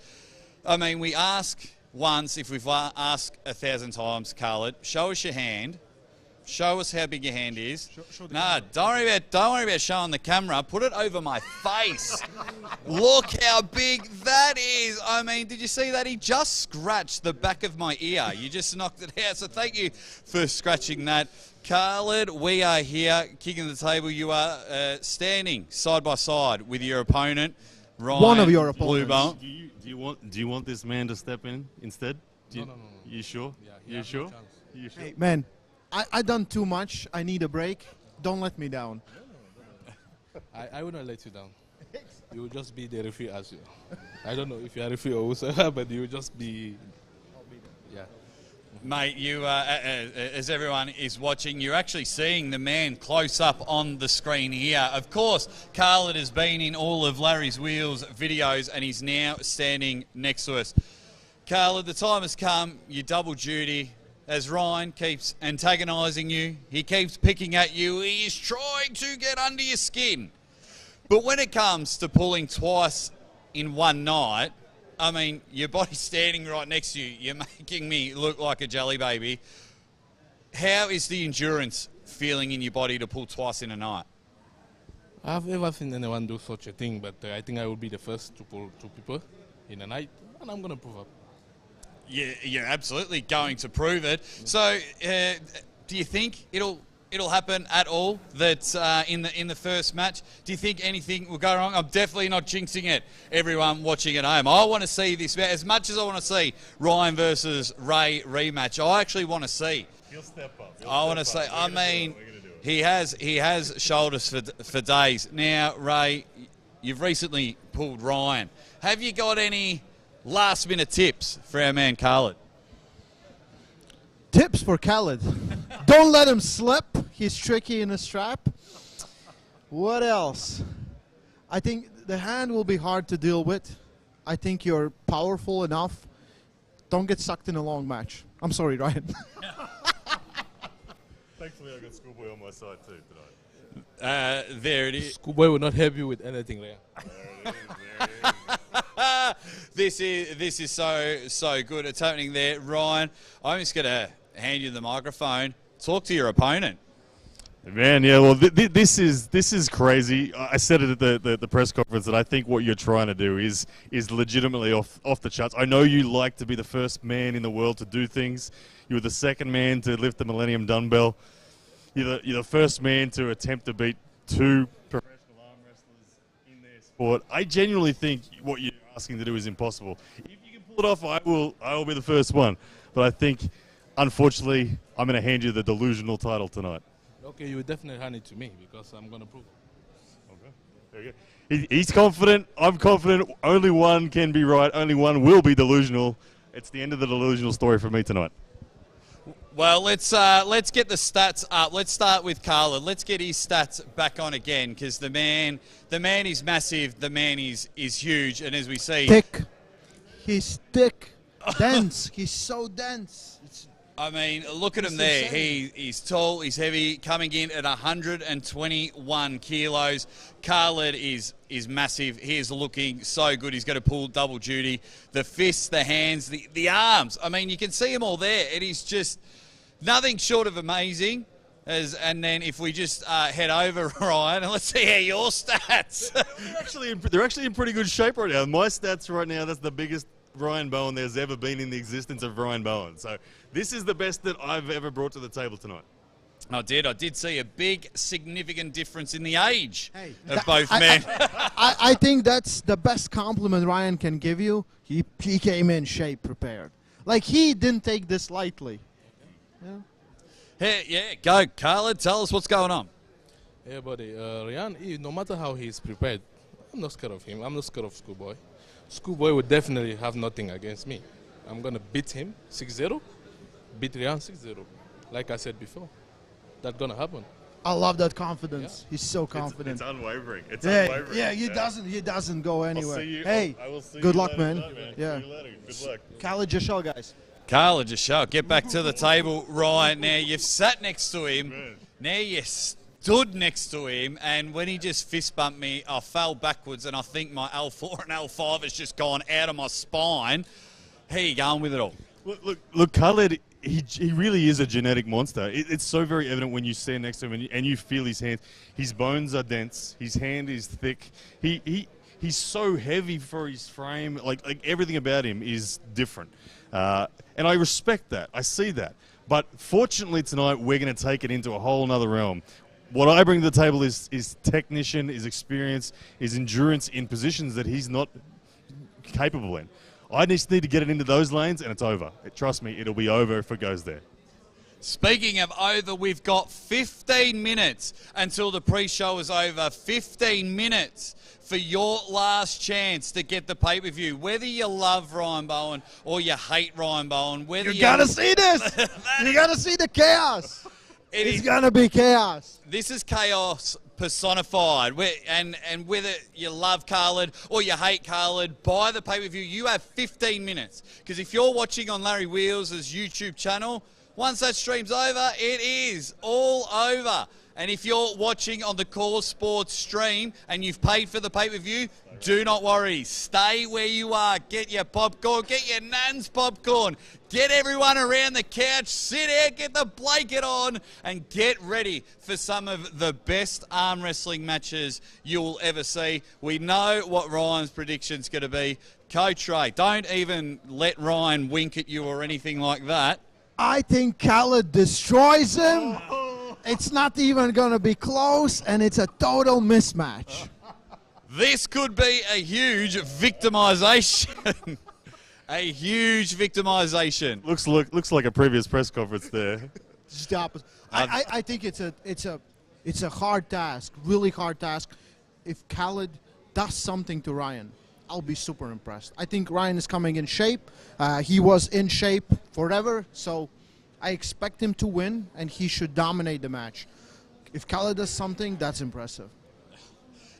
S1: I mean, we ask once, if we've asked 1,000 times, Khalid, show us your hand. Show us how big your hand is. No, don't worry about showing the camera. Put it over my face. Look how big that is. I mean, did you see that? He just scratched the back of my ear. You just knocked it out. So thank you for scratching that. Khalid, we are here, kicking the table. You are standing side by side with your opponent, Ryan.
S2: One of your opponents.
S1: Blue Bowen.
S3: Do you want this man to step in instead?
S4: No.
S3: You sure?
S4: Yeah,
S3: you sure?
S2: Hey, man, I done too much. I need a break. Don't let me down.
S7: I will not let you down. You will just be the referee as you. I don't know if you are a referee or whoever, but you will just be. Yeah.
S1: Mate, you, as everyone is watching, you're actually seeing the man close up on the screen here. Of course, Khaled has been in all of Larry's Wheels videos and he's now standing next to us. Khaled, the time has come, you double duty. As Ryan keeps antagonising you, he keeps picking at you, he is trying to get under your skin. But when it comes to pulling twice in one night, I mean, your body's standing right next to you. You're making me look like a jelly baby. How is the endurance feeling in your body to pull twice in a night?
S7: I've never seen anyone do such a thing, but I think I will be the first to pull 2 people in a night, and I'm going to prove up.
S1: Yeah, you're absolutely going to prove it. So, do you think it'll happen at all? That in the first match, do you think anything will go wrong? I'm definitely not jinxing it. Everyone watching at home, I want to see this as much as I want to see Ryan versus Ray rematch. I actually want to see.
S3: He'll step up.
S1: I want to say. I mean, he has shoulders for days now. Ray, you've recently pulled Ryan. Have you got any last-minute tips for our man Khaled?
S2: Tips for Khaled. Don't let him slip. He's tricky in a strap. What else? I think the hand will be hard to deal with. I think you're powerful enough. Don't get sucked in a long match. I'm sorry, Ryan.
S3: Thankfully, I got Schoolboy on my side too tonight.
S1: There it is.
S7: Schoolboy will not help you with anything there.
S3: There it is.
S1: This is so good. It's happening there, Ryan. I'm just gonna hand you the microphone. Talk to your opponent.
S3: Man, yeah, well, this is crazy. I said it at the press conference that I think what you're trying to do is legitimately off the charts. I know you like to be the first man in the world to do things. You were the second man to lift the Millennium Dumbbell. You're the first man to attempt to beat 2 professional arm wrestlers in their sport. I genuinely think what you're asking to do is impossible. If you can pull it off, I will be the first one. But I think, unfortunately, I'm going to hand you the delusional title tonight.
S7: Okay, you will definitely hand it to me because I'm going to prove it.
S3: Okay, there you go. He's confident. I'm confident. Only one can be right. Only one will be delusional. It's the end of the delusional story for me tonight.
S1: Well, let's get the stats up. Let's start with Carla. Let's get his stats back on again because the man is massive. The man is huge, and as we see,
S2: Thick. He's thick, dense. He's so dense.
S1: I mean, look at him there. He's tall, he's heavy, coming in at 121 kilos. Khaled is massive. He is looking so good. He's going to pull double duty. The fists, the hands, the arms. I mean, you can see them all there. It is just nothing short of amazing. And then if we just head over, Ryan, and let's see how your stats.
S3: They're actually in pretty good shape right now. My stats right now, that's the biggest Ryan Bowen there's ever been in the existence of Ryan Bowen. So this is the best that I've ever brought to the table tonight.
S1: I did see a big, significant difference in the age of both men.
S2: I think that's the best compliment Ryan can give you. He came in shape, prepared. Like, he didn't take this lightly. Yeah.
S1: Hey, yeah, go, Khaled. Tell us what's going on.
S7: Yeah, buddy. Ryan, no matter how he's prepared, I'm not scared of him. I'm not scared of Schoolboy. Schoolboy would definitely have nothing against me. I'm going to beat him 6-0, beat Ryan 6-0. Like I said before, that's going to happen.
S2: I love that confidence. Yeah. He's so confident.
S3: It's unwavering. It's unwavering.
S2: Yeah, he doesn't go anywhere.
S3: I will see
S2: good
S3: you
S2: luck,
S3: later
S2: man.
S3: tonight, man.
S2: Yeah.
S3: See you later. Good luck.
S2: Khaled, Jishelle, guys.
S1: Carla, Jishelle, get back to the table, Ryan. Now, you've sat next to him.
S3: Man.
S1: Now you stood next to him, and when he just fist bumped me, I fell backwards, and I think my L4 and L5 has just gone out of my spine. How are you going with it all?
S3: Look, Khaled, he really is a genetic monster. It's so very evident when you stand next to him and you feel his hands. His bones are dense. His hand is thick. He's so heavy for his frame. Like everything about him is different. And I respect that. I see that. But fortunately tonight, we're going to take it into a whole other realm. What I bring to the table is technician, is experience, is endurance in positions that he's not capable in. I just need to get it into those lanes, and it's over. Trust me, it'll be over if it goes there.
S1: Speaking of over, we've got 15 minutes until the pre-show is over. 15 minutes for your last chance to get the pay-per-view. Whether you love Ryan Bowen or you hate Ryan Bowen, whether
S2: You gotta see this. You gotta see the chaos. It's gonna be chaos.
S1: This is chaos personified. And whether you love Khaled or you hate Khaled, buy the pay-per-view. You have 15 minutes. Because if you're watching on Larry Wheels' YouTube channel, once that stream's over, it is all over. And if you're watching on the Core Sports stream and you've paid for the pay-per-view, do not worry. Stay where you are. Get your popcorn. Get your nan's popcorn. Get everyone around the couch. Sit there. Get the blanket on. And get ready for some of the best arm wrestling matches you'll ever see. We know what Ryan's prediction's going to be. Coach Ray, don't even let Ryan wink at you or anything like that.
S2: I think Khaled destroys him. It's not even going to be close, and it's a total mismatch.
S1: This could be a huge victimization. A huge victimization.
S3: Looks like a previous press conference there.
S2: Just the opposite. I think it's a hard task, really hard task. If Khaled does something to Ryan, I'll be super impressed. I think Ryan is coming in shape. He was in shape forever, so I expect him to win, and he should dominate the match. If Khaled does something, that's impressive.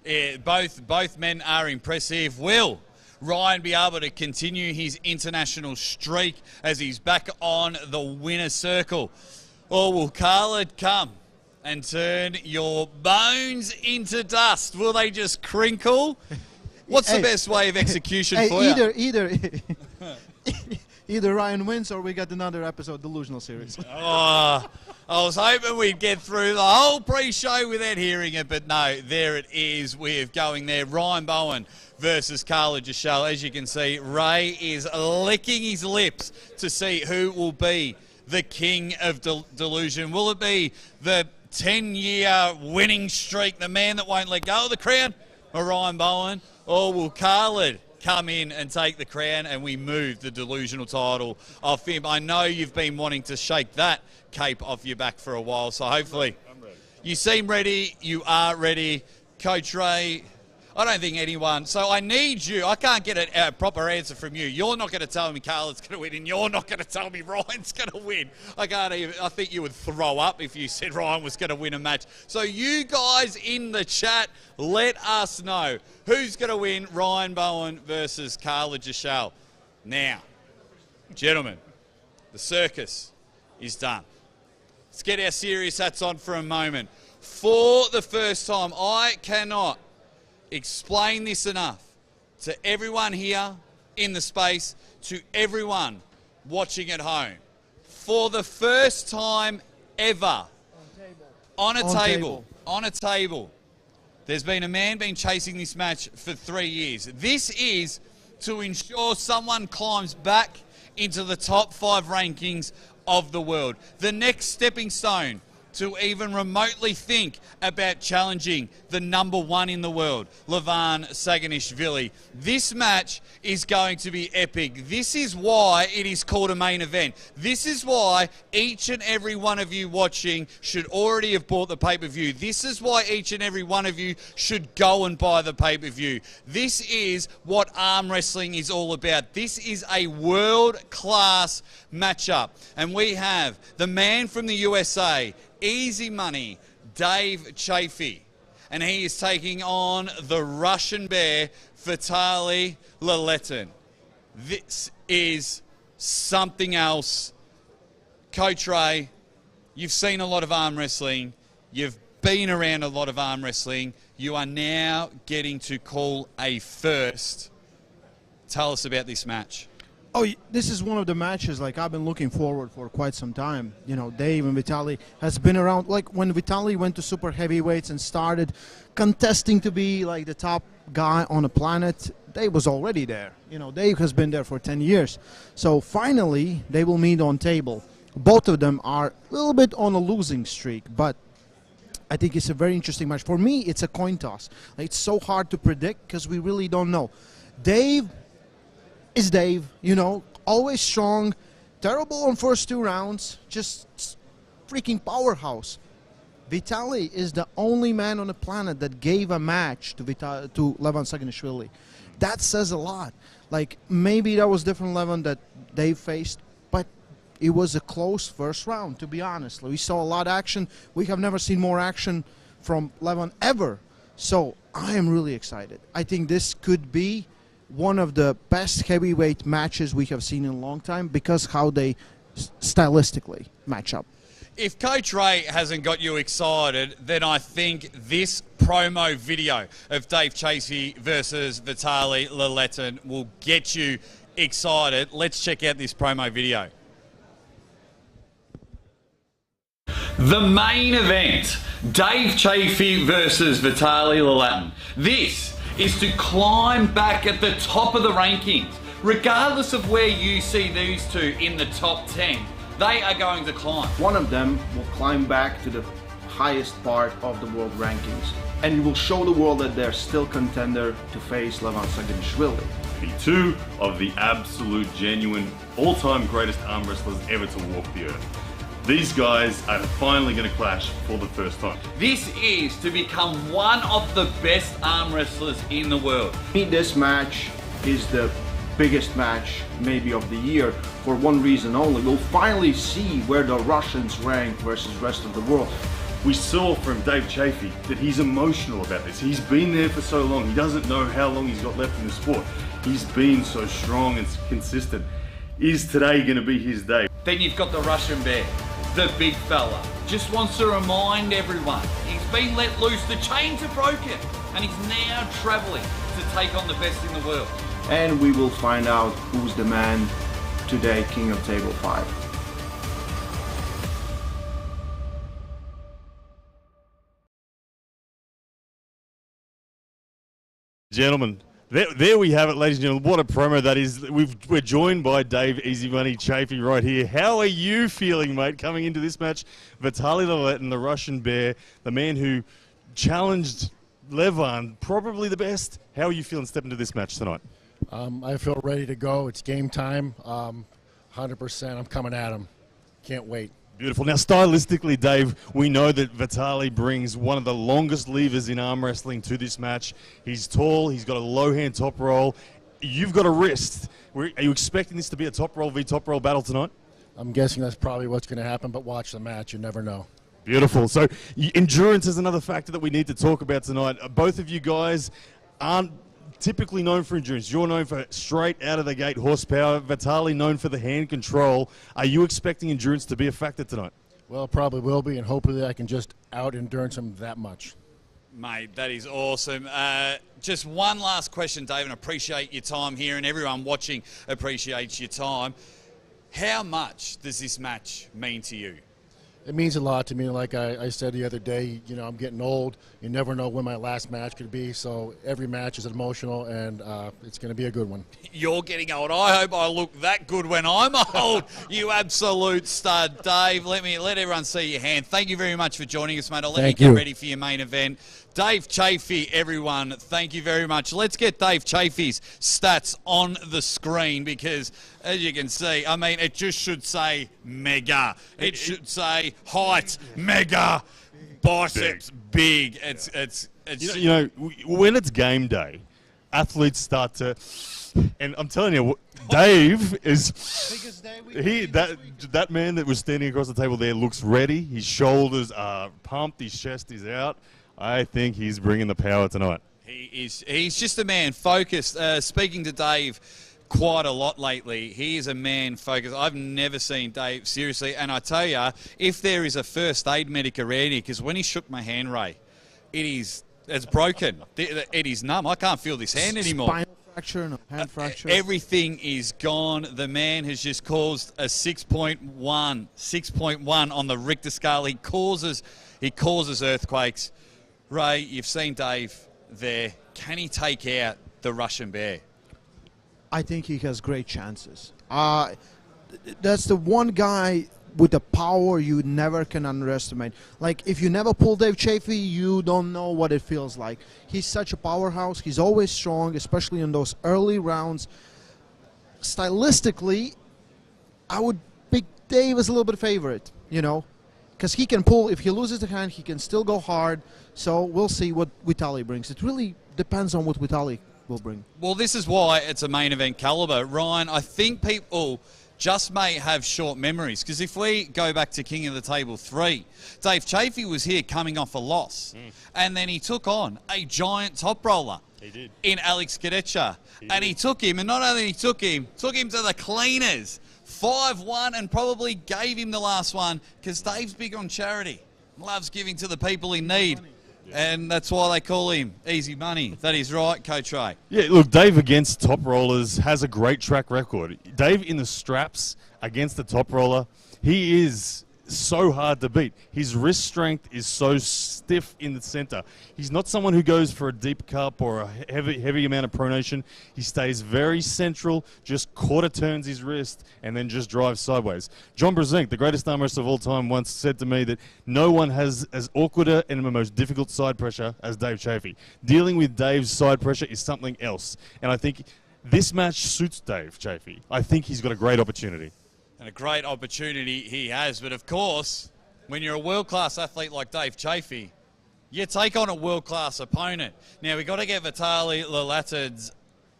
S1: Yeah, both men are impressive. Will Ryan be able to continue his international streak as he's back on the winner's circle? Or will Khaled come and turn your bones into dust? Will they just crinkle? What's the best way of execution for you?
S2: Either Ryan wins or we get another episode, Delusional Series.
S1: Oh, I was hoping we'd get through the whole pre-show without hearing it, but no, there it is. We're going there. Ryan Bowen versus Carla Jishelle. As you can see, Ray is licking his lips to see who will be the king of delusion. Will it be the 10-year winning streak, the man that won't let go of the crown, or Ryan Bowen? Or will Khaled come in and take the crown and we move the delusional title off him? I know you've been wanting to shake that cape off your back for a while, so hopefully you seem ready. You are ready. Coach Ray, I don't think anyone, so I need you. I can't get a proper answer from you. You're not going to tell me Carla's going to win, and you're not going to tell me Ryan's going to win. I can't even, I think you would throw up if you said Ryan was going to win a match. So you guys in the chat, let us know who's going to win, Ryan Bowen versus Carla Jishelle. Now, gentlemen, the circus is done. Let's get our serious hats on for a moment. For the first time, I cannot explain this enough to everyone here in the space, to everyone watching at home. For the first time ever, on a table, there's been a man been chasing this match for 3 years. This is to ensure someone climbs back into the top 5 rankings of the world. The next stepping stone to even remotely think about challenging the #1 in the world, Levan Saganishvili. This match is going to be epic. This is why it is called a main event. This is why each and every one of you watching should already have bought the pay-per-view. This is why each and every one of you should go and buy the pay-per-view. This is what arm wrestling is all about. This is a world-class matchup. And we have the man from the USA, Easy Money, Dave Chaffee, and he is taking on the Russian bear, Vitali Laletin. This is something else. Coach Ray, you've seen a lot of arm wrestling. You've been around a lot of arm wrestling. You are now getting to call a first. Tell us about this match.
S2: Oh, this is one of the matches like I've been looking forward for quite some time. You know, Dave and Vitali has been around. Like when Vitali went to super heavyweights and started contesting to be like the top guy on the planet, Dave was already there. You know, Dave has been there for 10 years. So finally, they will meet on table. Both of them are a little bit on a losing streak, but I think it's a very interesting match. For me, it's a coin toss. Like, it's so hard to predict because we really don't know. Dave is Dave, you know, always strong, terrible on first 2 rounds, just freaking powerhouse. Vitali is the only man on the planet that gave a match to Levan Saginishvili. That says a lot. Like, maybe that was different Levan that they faced, but it was a close first round, to be honest. We saw a lot of action. We have never seen more action from Levan ever. So I am really excited. I think this could be one of the best heavyweight matches we have seen in a long time because how they stylistically match up.
S1: If Coach Ray hasn't got you excited, then I think this promo video of Dave Chaffee versus Vitali Laletin will get you excited. Let's check out this promo video. The main event, Dave Chaffee versus Vitali Laletin. This is to climb back at the top of the rankings. Regardless of where you see these two in the top 10, they are going to climb.
S5: One of them will climb back to the highest part of the world rankings, and he will show the world that they're still contender to face Levan Saginishvili.
S6: The two of the absolute, genuine, all-time greatest arm wrestlers ever to walk the earth. These guys are finally going to clash for the first time.
S1: This is to become one of the best arm wrestlers in the world.
S5: This match is the biggest match maybe of the year for one reason only. We'll finally see where the Russians rank versus the rest of the world.
S6: We saw from Dave Chaffee that he's emotional about this. He's been there for so long. He doesn't know how long he's got left in the sport. He's been so strong and consistent. Is today going to be his day?
S1: Then you've got the Russian bear, the big fella. Just wants to remind everyone he's been let loose, the chains are broken, and he's now traveling to take on the best in the world.
S5: And we will find out who's the man today, King of Table 5.
S3: Gentlemen, there we have it, ladies and gentlemen. What a promo that is. We're joined by Dave Easy Money Chaffee right here. How are you feeling, mate, coming into this match? Vitali Laletin, the Russian bear, the man who challenged Levan, probably the best. How are you feeling stepping into this match tonight?
S8: I feel ready to go. It's game time. 100%. I'm coming at him. Can't wait.
S3: Beautiful. Now, stylistically, Dave, we know that Vitali brings one of the longest levers in arm wrestling to this match. He's tall. He's got a low hand top roll. You've got a wrist. Are you expecting this to be a top roll v top roll battle tonight?
S8: I'm guessing that's probably what's going to happen, but watch the match. You never know.
S3: Beautiful. So endurance is another factor that we need to talk about tonight. Both of you guys aren't typically known for endurance. You're known for straight out of the gate horsepower. Vitali known for the hand control. Are you expecting endurance to be a factor tonight?
S8: Well, it probably will be, and hopefully I can just out-endurance him that much.
S1: Mate, that is awesome. Just one last question, Dave, and appreciate your time here, and everyone watching appreciates your time. How much does this match mean to you?
S8: It means a lot to me. Like I said the other day, you know, I'm getting old. You never know when my last match could be, so every match is emotional, and it's going to be a good one.
S1: You're getting old. I hope I look that good when I'm old. You absolute stud. Dave, let everyone see your hand. Thank you very much for joining us, mate. I'll let you get ready for your main event. Dave Chaffee, everyone, thank you very much. Let's get Dave Chaffee's stats on the screen because, as you can see, I mean, it just should say mega. It should say height, mega, biceps, big. It's
S3: you know, when it's game day, athletes start to, and I'm telling you, Dave is that man that was standing across the table there looks ready. His shoulders are pumped. His chest is out. I think he's bringing the power tonight.
S1: He's just a man focused. Speaking to Dave quite a lot lately, he is a man focused. I've never seen Dave, seriously, and I tell you, if there is a first aid medic around here, because when he shook my hand, Ray, it's broken. It is numb. I can't feel this hand anymore.
S2: Spinal fracture, no hand fracture.
S1: Everything is gone. The man has just caused a 6.1 on the Richter scale. He causes earthquakes. Ray, you've seen Dave there. Can he take out the Russian bear?
S2: I think he has great chances. That's the one guy with the power you never can underestimate. Like, if you never pull Dave Chaffee, you don't know what it feels like. He's such a powerhouse. He's always strong, especially in those early rounds. Stylistically, I would pick Dave as a little bit favorite, you know. because he can pull. If he loses the hand, he can still go hard. So we'll see what Vitali brings. It really depends on what Vitali will bring.
S1: Well, this is why it's a main event caliber. Ryan, I think people just may have short memories, because if we go back to King of the Table 3, Dave Chaffee was here coming off a loss, and then he took on a giant top roller.
S3: He did.
S1: In Alex Kadecha. And he took him, and not only he took him to the cleaners, 5-1, and probably gave him the last one, because Dave's big on charity, loves giving to the people in need. And that's why they call him Easy Money. That is right, Coach Ray.
S3: Yeah, look, Dave against top rollers has a great track record. Dave in the straps against the top roller, he is so hard to beat. His wrist strength is so stiff in the center. He's not someone who goes for a deep cup or a heavy amount of pronation. He stays very central, just quarter turns his wrist, and then just drives sideways. John Brzenk, the greatest arm wrestler of all time, once said to me that no one has as awkward and the most difficult side pressure as Dave Chaffee. Dealing with Dave's side pressure is something else. And I think this match suits Dave Chaffee. I think he's got a great opportunity.
S1: And a great opportunity he has. But, of course, when you're a world-class athlete like Dave Chaffee, you take on a world-class opponent. Now, we've got to get Vitali Laletin's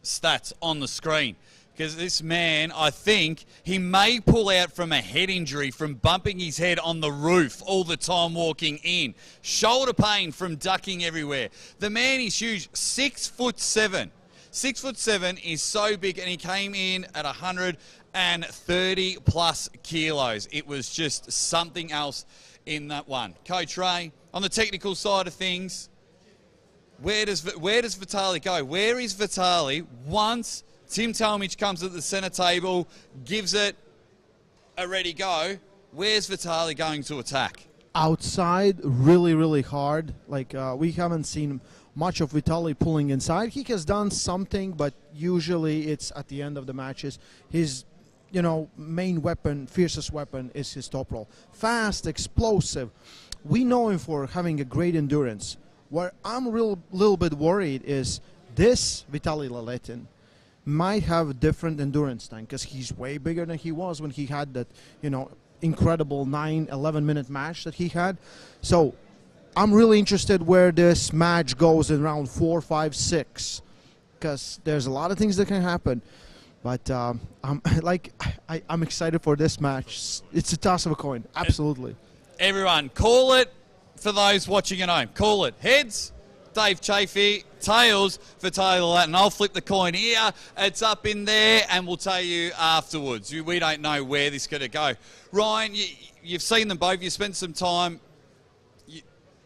S1: stats on the screen, because this man, I think, he may pull out from a head injury from bumping his head on the roof all the time walking in. Shoulder pain from ducking everywhere. The man is huge, 6'7". 6'7" is so big, and he came in at 130 plus kilos. It was just something else in that one. Coach Ray, on the technical side of things, where does Vitali go? Where is Vitali once Tim Talmadge comes at the center table, gives it a ready go? Where's Vitali going to attack?
S2: Outside, really, really hard. Like, we haven't seen much of Vitali pulling inside. He has done something, but usually it's at the end of the matches. His, main weapon, fiercest weapon is his top roll. Fast, explosive. We know him for having a great endurance. Where I'm little bit worried is this Vitali Laletin might have a different endurance time, because he's way bigger than he was when he had that, incredible 9-11-minute match that he had. So I'm really interested where this match goes in round 4, 5, 6, because there's a lot of things that can happen. But I'm excited for this match. It's a toss of a coin, absolutely.
S1: Everyone, call it for those watching at home. Call it heads, Dave Chaffee, tails, Vitali Laletin. I'll flip the coin here. It's up in there, and we'll tell you afterwards. We don't know where this is going to go. Ryan, you've seen them both. You spent some time.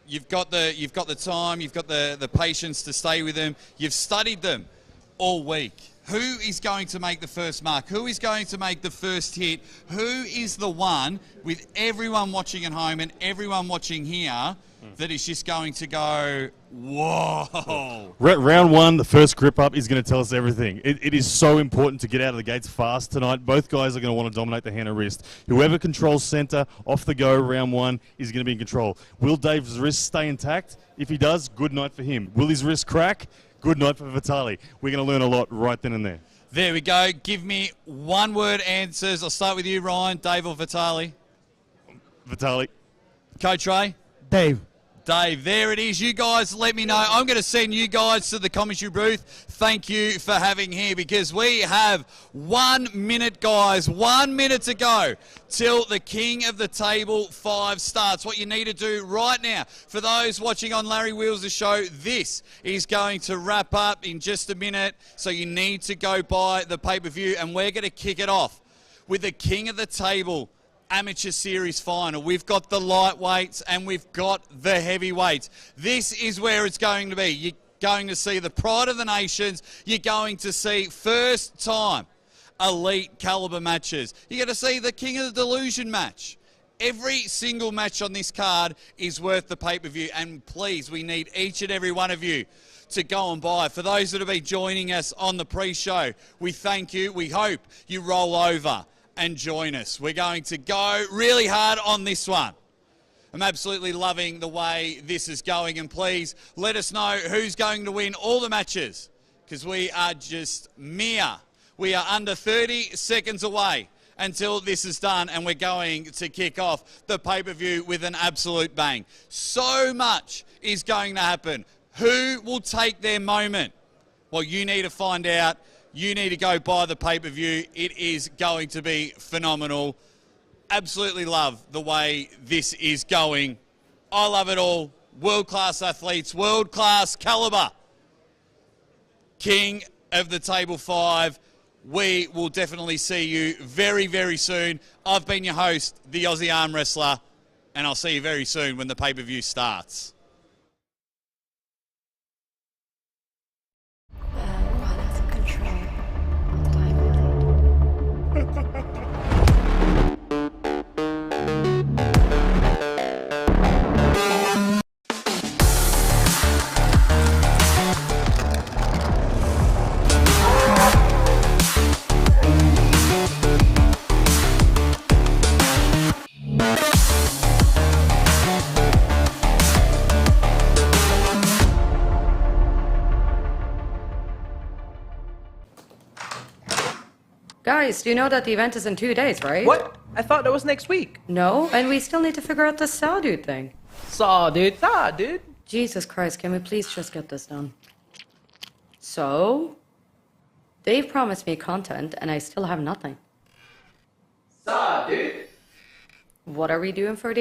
S1: You've got the time. You've got the patience to stay with them. You've studied them all week. Who is going to make the first mark? Who is going to make the first hit? Who is the one, with everyone watching at home and everyone watching here, that is just going to go, whoa?
S3: Round 1, the first grip up is going to tell us everything. It is so important to get out of the gates fast tonight. Both guys are going to want to dominate the hand and wrist. Whoever controls center, off the go, round 1 is going to be in control. Will Dave's wrist stay intact? If he does, good night for him. Will his wrist crack? Good night for Vitali. We're going to learn a lot right then and there.
S1: There we go. Give me one-word answers. I'll start with you, Ryan. Dave or Vitali?
S3: Vitali.
S1: Coach Ray?
S2: Dave.
S1: Dave, there it is. You guys let me know. I'm going to send you guys to the commentary booth. Thank you for having here, because we have 1 minute, guys. 1 minute to go till the King of the Table 5 starts. What you need to do right now, for those watching on Larry Wheels' show, this is going to wrap up in just a minute. So you need to go buy the pay-per-view, and we're going to kick it off with the King of the Table Amateur Series final. We've got the lightweights and we've got the heavyweights. This is where it's going to be. You're going to see the pride of the nations. You're going to see first time elite caliber matches. You're going to see the King of the Delusion match. Every single match on this card is worth the pay-per-view, and please, we need each and every one of you to go and buy. For those that have been joining us on the pre-show, we thank you. We hope you roll over and join us. We're going to go really hard on this one. I'm absolutely loving the way this is going, and please let us know who's going to win all the matches, because we are just we are under 30 seconds away, until this is done, and we're going to kick off the pay-per-view with an absolute bang. So much is going to happen. Who will take their moment? Well, you need to find out. You need to go buy the pay-per-view. It is going to be phenomenal. Absolutely love the way this is going. I love it all. World-class athletes, world-class caliber. King of the Table 5. We will definitely see you very, very soon. I've been your host, the Aussie Arm Wrestler, and I'll see you very soon when the pay-per-view starts.
S9: Guys, do you know that the event is in 2 days, right?
S10: What? I thought that was next week.
S9: No, and we still need to figure out the saw dude thing.
S10: Saw, dude. Saw, dude.
S9: Jesus Christ, can we please just get this done? So, they've promised me content, and I still have nothing.
S10: Saw, dude.
S9: What are we doing for the